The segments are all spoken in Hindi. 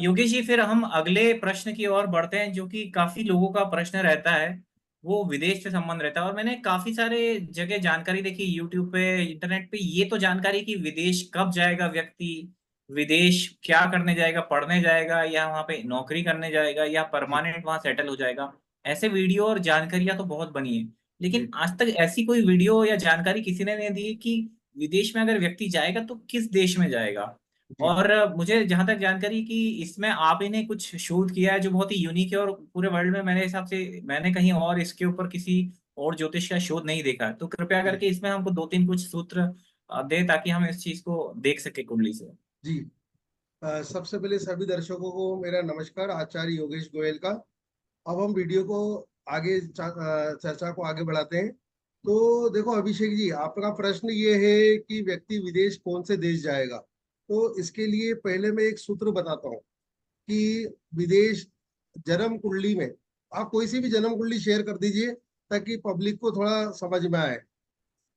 योगेश जी, फिर हम अगले प्रश्न की ओर बढ़ते हैं, जो कि काफी लोगों का प्रश्न रहता है। वो विदेश से संबंध रहता है, और मैंने काफी सारे जगह जानकारी देखी, यूट्यूब पे, इंटरनेट पे, ये तो जानकारी कि विदेश कब जाएगा व्यक्ति, विदेश क्या करने जाएगा, पढ़ने जाएगा या वहाँ पे नौकरी करने जाएगा या जी परमानेंट वहाँ सेटल हो जाएगा। ऐसे वीडियो और जानकारियां तो बहुत बनी है, लेकिन जी आज तक ऐसी कोई वीडियो या जानकारी किसी ने नहीं दी कि विदेश में अगर व्यक्ति जाएगा तो किस देश में जाएगा। जी और मुझे जहां तक जानकारी कि इसमें आप ही ने कुछ शोध किया है जो बहुत ही यूनिक है, और पूरे वर्ल्ड में मेरे हिसाब से मैंने कहीं और इसके ऊपर किसी और ज्योतिष का शोध नहीं देखा है। तो कृपया जी करके इसमें हमको दो तीन कुछ सूत्र दे, ताकि हम इस चीज को देख सके कुंडली से। जी। सबसे पहले सभी दर्शकों को मेरा नमस्कार, आचार्य योगेश गोयल का। अब हम वीडियो को आगे चर्चा को आगे बढ़ाते हैं। तो देखो अभिषेक जी, आपका प्रश्न ये है कि व्यक्ति विदेश कौन से देश जाएगा। तो इसके लिए पहले मैं एक सूत्र बताता हूँ कि विदेश जन्म कुंडली में आप कोई सी भी जन्म कुंडली शेयर कर दीजिए ताकि पब्लिक को थोड़ा समझ में आए।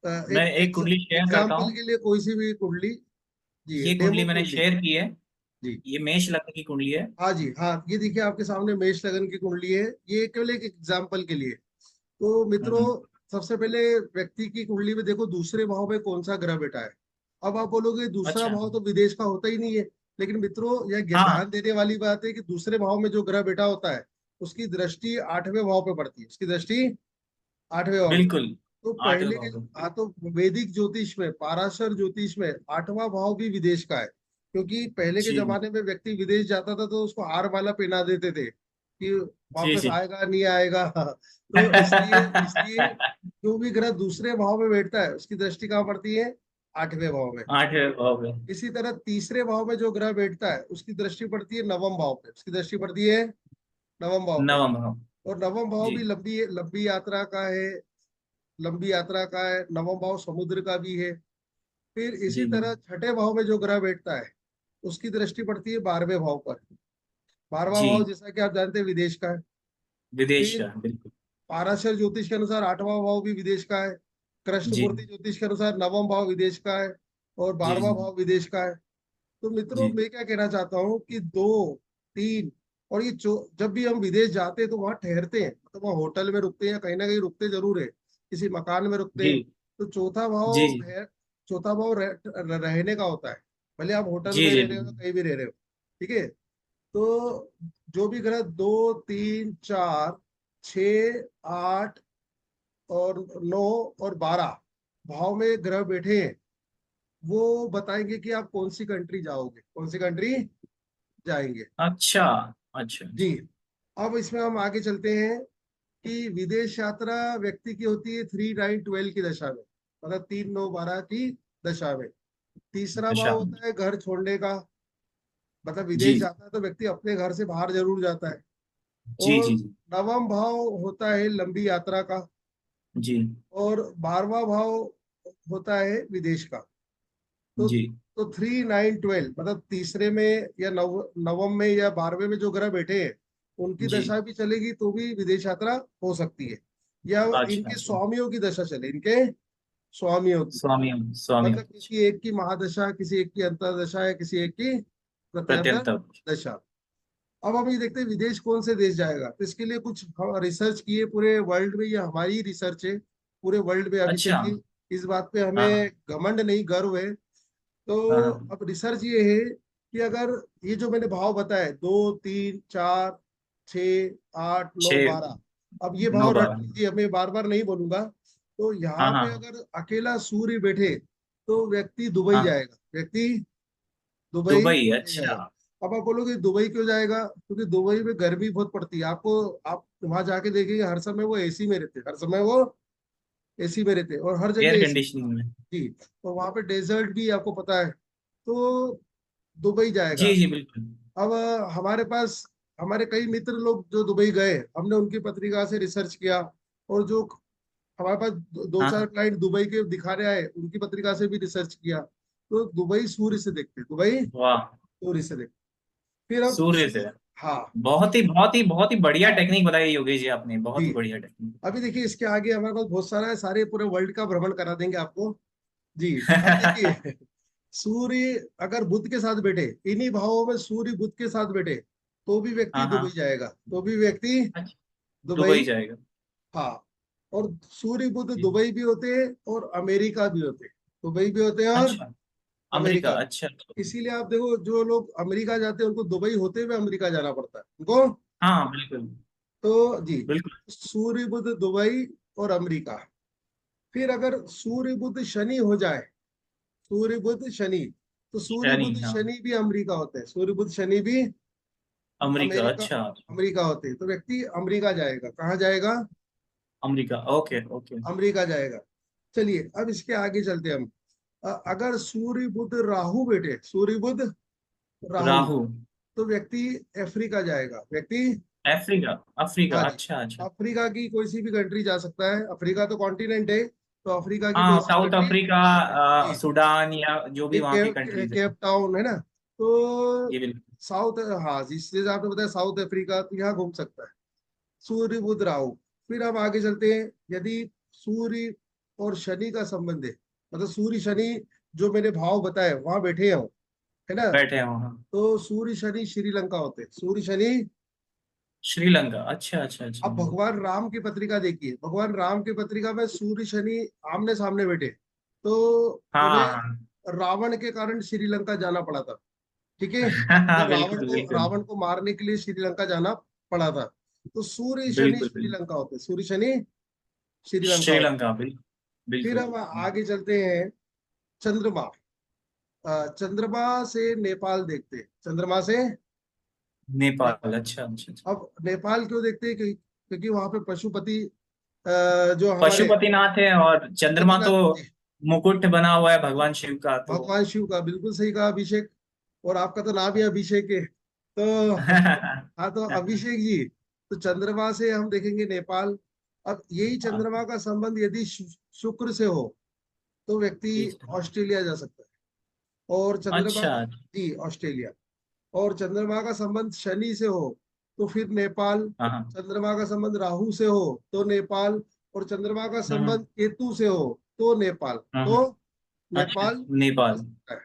मैं एक एक कुंडली शेयर करता एग्जाम्पल हूँ। के लिए कोई सी भी कुंडली। जी, ये कुंडली डेमो मैंने कुंडली। शेयर की है। जी ये मेष लग्न की कुंडली है। हाँ जी, हाँ, ये देखिए आपके सामने मेष लगन की कुंडली है। ये केवल एक एग्जाम्पल के लिए। तो मित्रों, हम्म। सबसे पहले व्यक्ति की कुंडली में देखो दूसरे भाव में कौन सा ग्रह बैठा है। अब आप बोलोगे दूसरा अच्छा। भाव तो विदेश का होता ही नहीं है। लेकिन मित्रों, यह ध्यान हाँ। देने वाली बात है कि दूसरे भाव में जो ग्रह बैठा होता है उसकी दृष्टि आठवें भाव पे पड़ती है। उसकी दृष्टि आठवें भाव पे। बिल्कुल। तो आठवें पहले, भाव में। हाँ, तो वैदिक ज्योतिष में, पाराशर ज्योतिष में आठवां भाव भी विदेश का है। क्योंकि पहले के जी जमाने में व्यक्ति विदेश जाता था तो उसको हार माला पहना देते थे कि जी वापस जी। आएगा नहीं आएगा। तो इसलिए इसलिए जो भी ग्रह दूसरे भाव में बैठता है उसकी दृष्टि कहाँ पड़ती है? आठवें भाव में। आठवें भाव में। इसी तरह तीसरे भाव में जो ग्रह बैठता है उसकी दृष्टि पड़ती है नवम भाव पे। उसकी दृष्टि पड़ती है नवम भाव पे। नवम भाव। और नवम भाव जी भी लंबी लंबी यात्रा का है। लंबी यात्रा का है। नवम भाव समुद्र का भी है। फिर इसी जी जी। तरह छठे भाव में जो ग्रह बैठता है उसकी दृष्टि पड़ती है 12वें भाव पर। 12वां भाव जी। जैसा कि आप जानते हैं विदेश का है। विदेश फिर का, बिल्कुल। पाराशर ज्योतिष के अनुसार 8वां भाव भी विदेश का है। जी कृष्णमूर्ति ज्योतिष के अनुसार नवम भाव विदेश का है। और जी 12वां जी भाव विदेश का है। तो मित्रों, जी मैं क्या कहना चाहता हूँ कि दो, तीन और ये जब भी हम विदेश जाते हैं तो वहां ठहरते हैं, मतलब वहाँ होटल में रुकते हैं या कहीं ना कहीं रुकते जरूर है। किसी मकान में रुकते जी हैं। तो जी जी चौथा भाव रहने का होता है। भले आप होटल जी में जी रह रहे हो या कहीं भी रह रहे हो। ठीक है। तो जो भी ग्रह 2, 3, 4, 6, 8 और 9 और 12 भाव में ग्रह बैठे हैं, वो बताएंगे कि आप कौन सी कंट्री जाओगे, कौन सी कंट्री जाएंगे। अच्छा अच्छा जी। अच्छा। अब इसमें हम आगे चलते हैं कि विदेश यात्रा व्यक्ति की होती है 3, 9, 12 की दशा में। मतलब 3, 9, 12 की दशा में। तीसरा भाव अच्छा। होता है घर छोड़ने का। मतलब विदेश जी जाता है तो व्यक्ति अपने घर से बाहर जरूर जाता है। जी और जी जी नवम भाव होता है लंबी यात्रा का। जी और 12वां भाव होता है विदेश का। तो जी 3, 9, 12 मतलब तीसरे में या नवम में या 12वें में जो ग्रह बैठे हैं उनकी जी। दशा भी चलेगी तो भी विदेश यात्रा हो सकती है। या अच्छा इनके अच्छा। स्वामियों की दशा चले, इनके स्वामियों की। स्वामी। स्वामी। मतलब किसी एक की महादशा, किसी एक की अंतरदशा है, किसी एक की प्रत्यंतर प्रत्यंतर। दशा। अब हम ये देखते हैं विदेश कौन से देश जाएगा। तो इसके लिए कुछ हम रिसर्च किए पूरे वर्ल्ड में। ये हमारी रिसर्च है पूरे वर्ल्ड में अच्छा। अभिषेक जी। इस बात पे हाँ हमें हाँ घमंड नहीं, गर्व है। हाँ तो हाँ। अब रिसर्च ये है कि अगर ये जो मैंने भाव बताए 2, 3, 4, 6, 8, 9, छः। 12, अब ये नौ भाव रट बारह। लीजिए, मैं बार बार नहीं बोलूंगा। तो हाँ यहाँ पे हाँ अगर अकेला सूर्य बैठे तो व्यक्ति दुबई हाँ। जाएगा। व्यक्ति दुबई दुबई, अच्छा। जाएगा। अब आप बोलोगे दुबई क्यों जाएगा? क्योंकि दुबई में गर्मी बहुत पड़ती है आपको। आप वहां जाके देखेंगे हर समय वो एसी में रहते हैं, हर समय वो एसी में रहते हैं और हर एयर जगह एसी। कंडीशनिंग में। जी। तो वहां पे डेजर्ट भी आपको पता है। तो दुबई जाएगा। जी जी बिल्कुल। अब हमारे पास हमारे कई मित्र लोग जो दुबई गए, हमने उनकी पत्रिका से रिसर्च किया। और जो हमारे पास दो हाँ चार हाँ। क्लाइंट दुबई के दिखाने आए उनकी पत्रिका से भी रिसर्च किया। तो दुबई सूर्य से देखते हैं, दुबई वाह। सूर्य से देखते हैं। फिर अब सूर्य से। हाँ। बहुत ही बढ़िया टेक्निक बताई योगेश जी आपने, बहुत जी। ही बढ़िया टेक्निक। अभी देखिए इसके आगे हमारे पास बहुत सारा है, सारे पूरे वर्ल्ड का भ्रमण करा देंगे आपको। जी। अब देखिए सूर्य अगर बुध के साथ बैठे, इन्हीं भावों में सूर्य बुध के साथ बैठे, तो भी व्यक्ति हाँ दुबई हाँ। जाएगा, तो भी व्यक्ति अच्छा, दुबई। दुबई जाएगा। हाँ। और सूर्य बुध जी। दुबई भी होते हैं और अमेरिका भी होते हैं, दुबई भी होते हैं और अच्छा, अमेरिका, अमेरिका भी। अच्छा अच्छा। इसीलिए आप देखो, जो लोग अमेरिका जाते हैं उनको दुबई होते हुए अमेरिका जाना पड़ता है उनको। हाँ बिल्कुल। तो जी, बिल्कुल। सूर्य बुध दुबई और अमेरिका। फिर अगर सूर्य बुध शनि हो जाए, सूर्य बुध शनि, तो सूर्य शनि, बुध हाँ। शनि भी अमेरिका होते हैं, सूर्य बुध शनि भी अमेरिका, अमेरिका, अच्छा। अमेरिका होते हैं, तो व्यक्ति अमेरिका जाएगा। कहाँ जाएगा? America, okay okay. अमेरिका जाएगा। चलिए अब इसके आगे चलते हैं हम। अगर सूर्य बुध राहु बैठे, सूर्य बुध राहु, राहु। तो व्यक्ति अफ्रीका जाएगा, व्यक्ति। अफ्रीका, अफ्रीका, हाँ जी, अच्छा अच्छा। अफ्रीका की कोई सी भी कंट्री जा सकता है, अफ्रीका तो कॉन्टिनेंट है, तो अफ्रीका की कोई हाँ, सी साउथ कंट्री। अफ्रीका, जी, सूडान, या जो भी एक वहाँ की कंट्रीज है। केप टाउन है ना, तो ये बिल्कुल। साउथ, हाँ जिस जैसे आपने बताया साउथ अफ्रीका, तो यहाँ घूम सकता है सूर्य बुध राहु। फिर हम आगे चलते हैं। यदि सूर्य और शनि का संबंध है, मतलब सूर्य शनि जो मैंने भाव बताए वहां बैठे हो, है ना, बैठे हैं वहाँ। तो सूर्य शनि श्रीलंका होते हैं, सूर्य शनि। श्रीलंका, अच्छा अच्छा अच्छा। अब भगवान राम की पत्रिका देखिए, भगवान राम की पत्रिका में सूर्य शनि आमने सामने बैठे, तो हाँ उन्हें हाँ। रावण के कारण श्रीलंका जाना पड़ा था। ठीक है, हाँ तो बिल्कुल बिल्कुल। रावण को मारने के लिए श्रीलंका जाना पड़ा था। तो सूर्य शनि बिल्कुल बिल्कुल। श्रीलंका होते हैं, सूर्य शनि श्रीलंका होते श्रीलंका, बिल्कुल हैं। फिर बिल्कुल। हम आगे चलते हैं। चंद्रमा, चंद्रमा से नेपाल देखते हैं, चंद्रमा से नेपाल। नेपाल, अच्छा अच्छा अच्छा। अब नेपाल क्यों देखते हैं? क्योंकि वहां पे पशुपति जो हमारे पशुपतिनाथ है, और चंद्रमा तो पशुपतिनाथ जी, मुकुट बना हुआ है भगवान शिव का, तो भगवान शिव का, बिल्कुल सही कहा अभिषेक। और आपका तो नाम ही अभिषेक है, तो हाँ, तो अभिषेक जी, तो चंद्रमा से हम देखेंगे नेपाल। अब यही हाँ, चंद्रमा का संबंध यदि शुक्र से हो, तो व्यक्ति ठीक है। ऑस्ट्रेलिया जा सकता है। और चंद्रमा अच्छा। जी, ऑस्ट्रेलिया। और चंद्रमा का संबंध शनि से हो, तो फिर नेपाल। हाँ हाँ। चंद्रमा का संबंध राहु से हो, तो नेपाल। और चंद्रमा का हम्म संबंध केतु से हो, तो नेपाल। हम्म। तो अच्छा, नेपाल जा नेपाल। सकता है।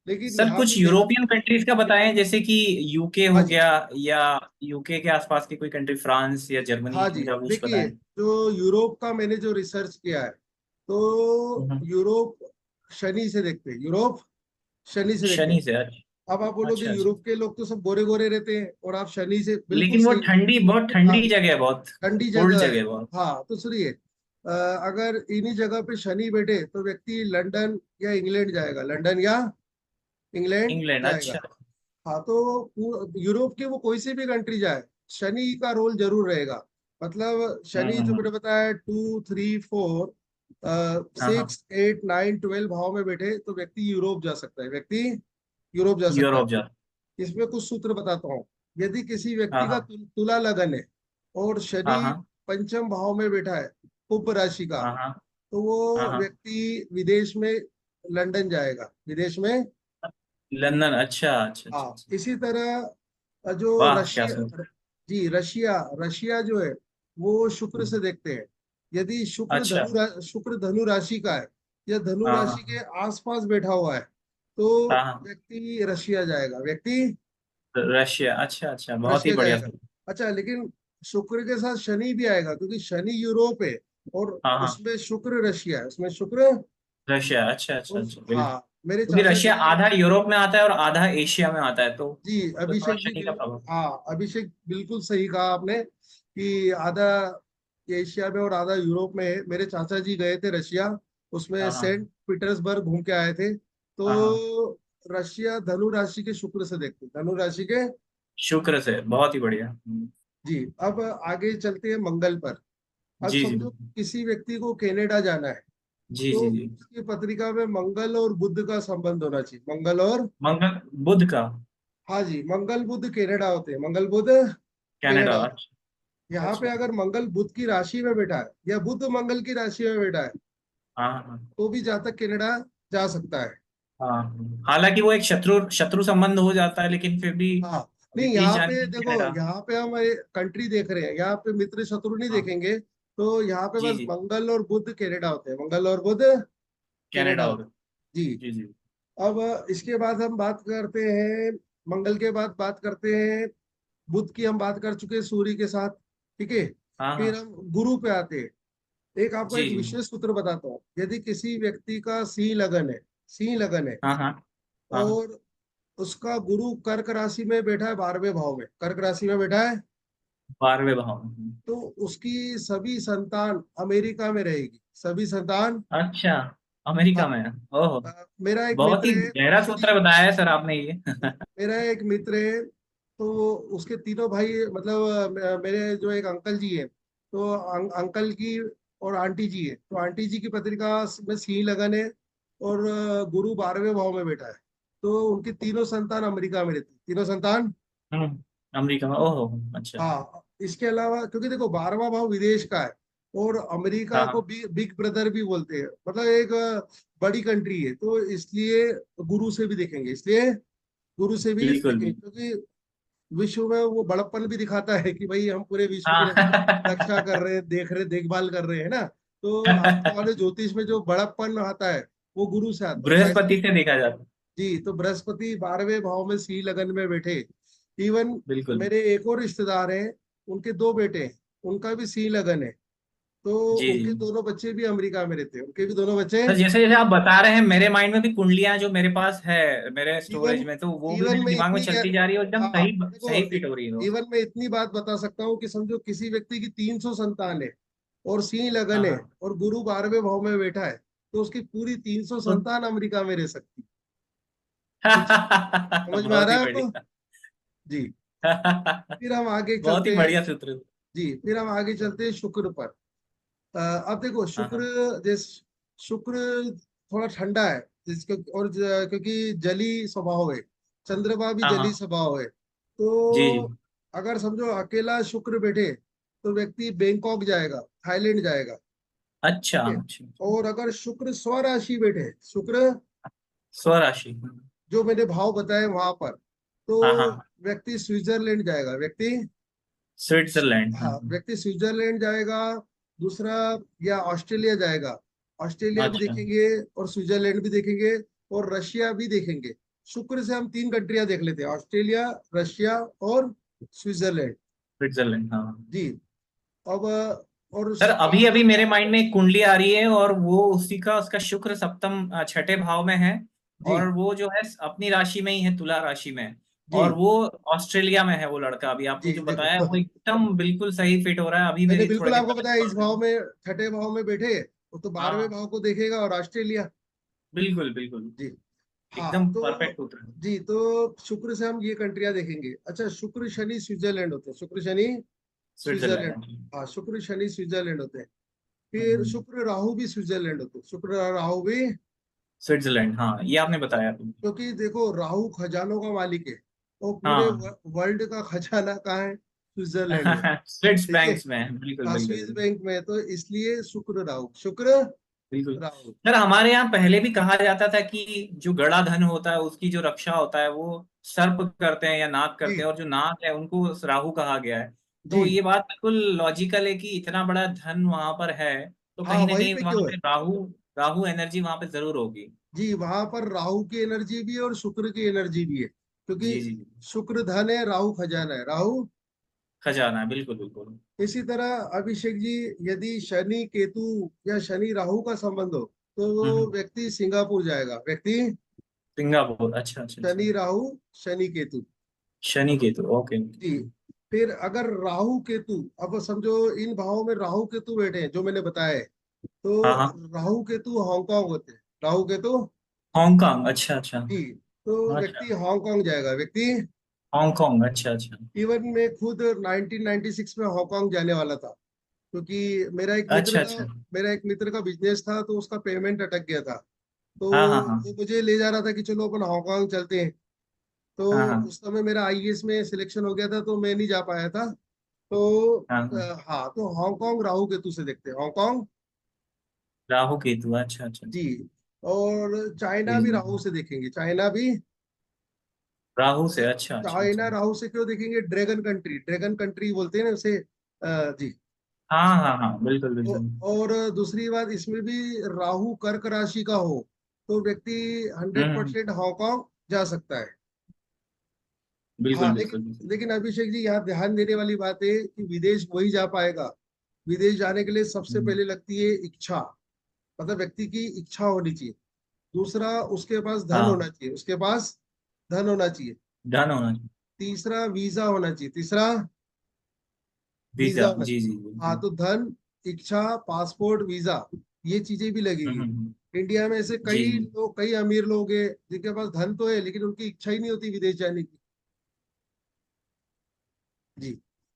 लेकिन सर यहाँ कुछ पे यूरोपियन कंट्रीज का बताएं, जैसे कि यूके हाँ हो जी, गया, या यूके के आसपास की कोई कंट्री, फ्रांस या जर्मनी, हाँ जी, इनका कुछ देखिए, बताएं। जो यूरोप का मैंने जो रिसर्च किया है, तो हम्म। यूरोप शनि से देखते हैं, यूरोप शनि से देखते हैं। शनि से, अच्छा अब आप बोलोगे अच्छा अच्छा। यूरोप के लोग तो सब गोरे गोरे रहते हैं, और आप शनि से, बिल्कुल लेकिन वो सही। ठंडी, बहुत हाँ, ठंडी जगह है, बहुत ठंडी कोल्ड जगह है। जगह है बहुत। हाँ, तो सुनिए, अगर इन्हीं जगह पे शनि बैठे, तो व्यक्ति लंदन या इंग्लैंड जाएगा, लंदन या इंग्लैंड इंग्लैंड, जाएगा। अच्छा। हाँ, तो यूरोप की वो कोई सी भी कंट्री जाए, शनि का रोल जरूर रहेगा। मतलब शनि जो हम्म। मैंने बताया, 2, 3, 4, हाँ हाँ। 6, 8, 9, 12 भाव में बैठे, तो व्यक्ति यूरोप जा सकता है, व्यक्ति यूरोप जा सकता है। यूरोप जा। इसमें कुछ सूत्र बताता हूँ। यदि किसी हाँ व्यक्ति का हाँ तुला लगन है, और हाँ शनि हाँ पंचम भाव में बैठा है, कुंभ राशि का, हाँ हाँ तो हाँ वो हाँ। व्यक्ति विदेश में, लंदन जाएगा, विदेश में। लंदन, अच्छा अच्छा अच्छा हाँ, अच्छा। इसी तरह जो वाह, क्या सुन। रशिया, जी रशिया, रशिया जो है वो शुक्र से देखते हैं। यदि अच्छा। शुक्र धनु राशि का है, या धनु हाँ राशि के हाँ आसपास बैठा हुआ है, तो हाँ हाँ। व्यक्ति रशिया जाएगा, व्यक्ति रशिया, अच्छा अच्छा, बहुत ही रशिया बढ़िया जाएगा। सर। अच्छा, लेकिन शुक्र के साथ शनि भी आएगा, क्योंकि शनि यूरोप है, और हाँ हाँ। उसमें शुक्र रशिया है, उसमें शुक्र। रशिया, अच्छा अच्छा अच्छा, बिल्कुल। हाँ, मेरे क्योंकि चाचा रशिया जी। आधा यूरोप में आता है और आधा एशिया में आता है, जी तो थोड़ा अभिषेक जी, शनि का प्रभाव। हाँ अभिषेक, बिल्कुल सही कहा आपने कि आधा एशिया में और आधा यूरोप में है। मेरे चाचा जी गए थे रशिया, उसमें हाँ हाँ सेंट पीटर्सबर्ग घूम के आए थे। हाँ हाँ। तो रशिया धनु राशि के शुक्र से देखते, धनु राशि के। शुक्र से, बहुत ही बढ़िया। जी, अब आगे चलते हैं मंगल पर। अब जी जी समझो किसी व्यक्ति को कनाडा जाना है, जी तो जी जी। उसकी पत्रिका में मंगल और बुध का संबंध होना चाहिए, मंगल और, मंगल, बुध का। हाँ जी, मंगल बुध कनाडा होते हैं, मंगल बुध कनाडा, कनाडा होते हैं। अच्छा यहाँ पे अच्छा। अगर मंगल बुध की राशि में बैठा है, या बुध मंगल की राशि में बैठा है, हाँ हाँ तो भी जहाँ तक कनाडा जा सकता है। हाँ। हालांकि वो एक शत्रु शत्रु संबंध हो जाता है, लेकिन फिर भी हाँ, नहीं, विदेश यहाँ जाने पे की देखो, कनाडा। यहाँ पे हम कंट्री देख रहे हैं, यहाँ पे मित्र शत्रु नहीं हाँ। देखेंगे। तो यहाँ पे जी बस जी। मंगल और बुध कनाडा होते हैं, मंगल और बुध कनाडा कनाडा हो होते गया। हैं। जी। जी जी। अब इसके बाद हम बात करते हैं, मंगल के बाद बात करते हैं, बुध की हम बात कर चुके हैं सूर्य के साथ, ठीक है। हाँ फिर हाँ। हम गुरु पे आते हैं। एक आपको जी एक जी। विशेष सूत्र बताता हूँ। यदि किसी व्यक्ति का सिंह लगन है, सिंह लगन है, हाँ हाँ। हाँ। और उसका गुरु कर्क राशि में बैठा है, 12वें भाव में कर्क राशि में बैठा है, 12वें भाव में। तो उसकी सभी संतान अमेरिका में रहेगी, सभी संतान। अच्छा, अमेरिका हाँ, में। ओहो। मेरा एक बहुत मित्र ही है गहरा उसकी, सूत्र बताया है सर आपने ये। मेरा एक मित्र है, तो उसके तीनों भाई, मतलब मेरे जो एक अंकल जी है, तो अंकल की और आंटी जी है, तो आंटी जी की पत्रिका में सिंह लगन है, और गुरु 12वें भाव में बैठा है। तो उनकी तीनों संतान अमेरिका में रहती, तीनों संतान। अमेरिका में, ओहो। अच्छा। हाँ, इसके अलावा क्योंकि देखो 12वां भाव विदेश का है, और अमेरिका हाँ को हाँ। बिग ब्रदर भी बोलते हैं, मतलब एक बड़ी कंट्री है, तो इसलिए गुरु से भी देखेंगे, इसलिए गुरु से भी बिल्कुल देखेंगे, बिल्कुल। क्योंकि विश्व में वो बड़प्पन भी दिखाता है कि भाई हम पूरे विश्व की रक्षा कर हाँ। रहे हैं, देख रहे, देखभाल कर रहे हैं ना। तो आने वाले ज्योतिष में जो बड़प्पन आता है, वो गुरु से आता है, तो ऐसे। बृहस्पति से देखा जाता है। जी, तो बृहस्पति 12वें भाव में सी लगन में बैठे। इवन बिल्कुल। मेरे एक और रिश्तेदार हैं, उनके दो बेटे हैं, उनका भी सी लगन है, तो जी जी। उनके दोनों बच्चे भी अमेरिका में रहते हैं, उनके भी दोनों बच्चे। तो जैसे जैसे आप बता रहे हैं, मेरे माइंड में भी कुंडलियां जो मेरे पास है मेरे इवन स्टोरेज में, तो वो भी इवन मेरे में दिमाग में इतनी चलती जा रही है, और एकदम हाँ, सही देखो, सही फिट हो रही है वो। इवन मैं इतनी बात बता सकता हूँ कि समझो किसी व्यक्ति की 300 संतान है, और सिंह हाँ लगन है, हाँ। और गुरु 12वें भाव में बैठा है, तो उसकी पूरी 300 तो संतान अमेरिका में रह सकती। कुछ समझ में आ बहुत रहा ही है आपको? बढ़िया। जी। फिर हम आगे बहुत ही चलते हैं। बढ़िया सूत्र। जी, फिर हम आगे चलते हैं शुक्र पर। अब देखो हाँ शुक्र, हाँ। जिस शुक्र थोड़ा ठंडा है, क्योंकि जली स्वभाव है, चंद्रमा भी हाँ जली हाँ। स्वभाव है, जी जी। तो अगर समझो अकेला शुक्र बैठे, तो व्यक्ति बैंकॉक जाएगा, थाईलैंड जाएगा, अच्छा ठीक है। अच्छा। और अगर शुक्र स्वराशि बैठे, शुक्र स्वराशि। जो मैंने भाव बताए वहां पर, तो हाँ हाँ। व्यक्ति स्विट्जरलैंड जाएगा, व्यक्ति, स्विट्जरलैंड। हाँ, व्यक्ति स्विट्जरलैंड जाएगा। दूसरा, या ऑस्ट्रेलिया जाएगा, ऑस्ट्रेलिया भी अच्छा। देखेंगे, और स्विट्जरलैंड भी देखेंगे, और रशिया भी देखेंगे। शुक्र से हम तीन कंट्रियां देख लेते हैं, ऑस्ट्रेलिया, रशिया और स्विट्जरलैंड। स्विट्जरलैंड, हाँ। जी। अब और सर अभी अभी मेरे माइंड में एक कुंडली आ रही है, और वो उसी का उसका शुक्र सप्तम छठे भाव में है। जी और वो जो है अपनी राशि में ही है, तुला राशि में। जी और वो ऑस्ट्रेलिया में है वो लड़का, अभी जी, आपने जो देखो बताया वो एकदम बिल्कुल सही फिट हो रहा है। अभी मैंने मेरी थोड़ी बिल्कुल देर आपको पहले बताया, इस कॉल भाव हुई। में, छठे भाव में बैठे, वो तो हाँ 12वें हाँ। भाव को देखेगा, और ऑस्ट्रेलिया। बिल्कुल बिल्कुल। जी। हाँ, एकदम तो परफेक्ट उतर। जी, तो शुक्र से हम ये कंट्रियां देखेंगे। अच्छा, शुक्र शनि स्विट्जरलैंड होते हैं, शुक्र शनि स्विट्जरलैंड। स्विट्जरलैंड। हाँ, शुक्र शनि स्विट्जरलैंड होते हैं। फिर हम्म। शुक्र राहु भी स्विट्जरलैंड होते हैं, शुक्र राहु भी। स्विट्जरलैंड, हाँ, ये आपने बताया तुम। क्योंकि देखो राहु खजानों का मालिक है, और पूरे हाँ। वर्ल्ड का खजाना कहाँ है? स्विट्जरलैंड में, स्विट्स ठीक है। बैंक्स में, बिल्कुल हाँ, बिल्कुल स्विस बिल्कुल। बैंक में, तो इसलिए शुक्र राहु, शुक्र बिल्कुल। राहु। सर हमारे यहाँ पहले भी कहा जाता था कि जो गड़ा धन होता है उसकी जो रक्षा होता है वो सर्प करते हैं या नाग करते जी हैं, और जो नाग है उनको राहु कहा गया है। जी। तो ये बात बिल्कुल लॉजिकल है कि इतना बड़ा धन वहां पर है, तो हाँ, कहीं ना वहीं कहीं पे वहां क्यों है? पे राहु राहु एनर्जी वहां पे जरूर होगी। जी, वहां पर राहु की एनर्जी भी है, और शुक्र की एनर्जी भी है, क्योंकि जी जी जी। शुक्र धन है, राहु खजाना है, राहु। खजाना है, बिल्कुल बिल्कुल। इसी तरह अभिषेक जी, यदि शनि केतु या शनि राहु का संबंध हो, तो वो हम्म। व्यक्ति सिंगापुर जाएगा, व्यक्ति सिंगापुर, अच्छा अच्छा अच्छा। शनि राहु, शनि केतु। शनि केतु, ओके। जी। फिर अगर राहु केतु, अब समझो इन भावों में राहु केतु बैठे हैं जो मैंने बताया है, हाँ तो हाँ। राहु केतु हांगकांग होते हैं, राहु केतु। हांगकांग, अच्छा अच्छा। जी, तो व्यक्ति अच्छा। हांगकांग जाएगा, व्यक्ति। हांगकांग, अच्छा अच्छा। इवन मैं खुद 1996 में हांगकांग जाने वाला था, क्योंकि मेरा एक मित्र अच्छा का अच्छा। मेरा एक मित्र का बिजनेस था, तो उसका पेमेंट अटक गया था, तो हाँ हाँ हाँ। वो मुझे ले जा रहा था कि चलो अपन हांगकांग चलते हैं। तो हाँ हाँ। उस समय मेरा आईएएस में सिलेक्शन हो गया था, तो मैं नहीं जा पाया था। तो हाँ। हाँ, तो हांगकांग राहु केतु से देखते हैं, हांगकांग। राहु केतु, अच्छा अच्छा। जी। और चाइना जी भी जी। राहु से देखेंगे, चाइना भी। राहु से, अच्छा अच्छा अच्छा। चाइना राहु से क्यों देखेंगे? ड्रैगन कंट्री, ड्रैगन कंट्री बोलते हैं ना उसे। जी। हाँ हाँ हाँ, बिल्कुल बिल्कुल। और दूसरी बात, इसमें भी राहु कर्क राशि का हो, तो व्यक्ति हंड्रेड हम्म। परसेंट हांगकांग जा सकता है। हाँ, बिल्कुल लेकिन बिल्कुल बिल्कुल। लेकिन अभिषेक जी, यहाँ ध्यान देने वाली बात है कि विदेश वही जा पाएगा। विदेश जाने के लिए सबसे हम्म, पहले लगती है इच्छा, मतलब व्यक्ति की इच्छा होनी चाहिए। दूसरा, उसके पास धन होना हाँ, चाहिए, उसके पास धन होना चाहिए। डन होना चाहिए। तीसरा, वीजा होना चाहिए। तीसरा, वीजा वीजा, होना जी जी चाहिए। हाँ, जी। तो धन, इच्छा, पासपोर्ट, वीजा, ये चीजें भी लगेगी। इंडिया में ऐसे जी कई जी। लोग, कई अमीर लोग हैं जिनके पास धन तो है, लेकिन उनकी इच्छा ही नहीं होती विदेश जाने की। जी।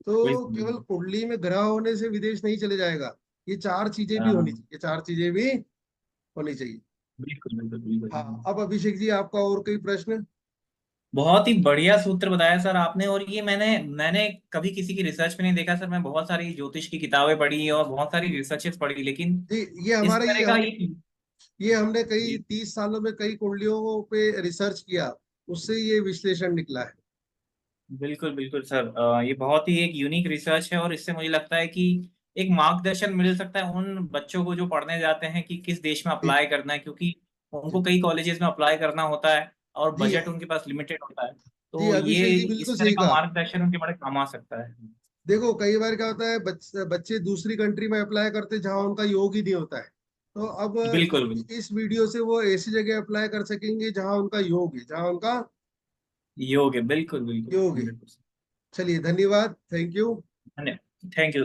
तो बिल्कुल केवल बिल्कुल। कुंडली में ग्रह होने से विदेश नहीं चले जाएगा। ये चार चीजें भी होनी हाँ, चाहिए, ये चार चीजें भी होनी चाहिए। बिल्कुल बिल्कुल बिल्कुल हाँ, बिल्कुल। अब अभिषेक जी, आपका और कोई प्रश्न? बहुत ही बढ़िया सूत्र बताया सर आपने। और ये मैंने मैंने कभी किसी की रिसर्च में नहीं देखा सर। मैं बहुत सारी ज्योतिष की किताबें पढ़ी और बहुत सारी रिसर्चेस पढ़ी, लेकिन जी, ये इस हमारे तरह का ये। ये हमने कई जी, 30 सालों में कई कुंडलियों पे रिसर्च किया, उससे ये विश्लेषण निकला है। बिल्कुल बिल्कुल सर। ये बहुत ही एक यूनिक रिसर्च है और इससे मुझे लगता है कि एक मार्गदर्शन मिल सकता है उन बच्चों को जो पढ़ने जाते हैं कि किस देश में जी अप्लाई करना है, क्योंकि जी उनको कई कॉलेजेस में अप्लाई करना होता है और जी बजट उनके पास लिमिटेड होता है। जी, तो ये अभिषेक जी बिल्कुल इस तरह सही का कहा। मार्गदर्शन उनके बड़े काम आ सकता है। देखो, कई बार क्या होता है, बच्चे दूसरी कंट्री में अप्लाई करते हैं जहाँ उनका योग ही नहीं होता है। तो अब बिल्कुल बिल्कुल। इस वीडियो से वो ऐसी जगह अप्लाई कर सकेंगे जहाँ उनका योग है, जहाँ उनका योग है, बिल्कुल बिल्कुल योग है। 100%। चलिए, धन्यवाद, थैंक यू। धन्यवाद, थैंक यू।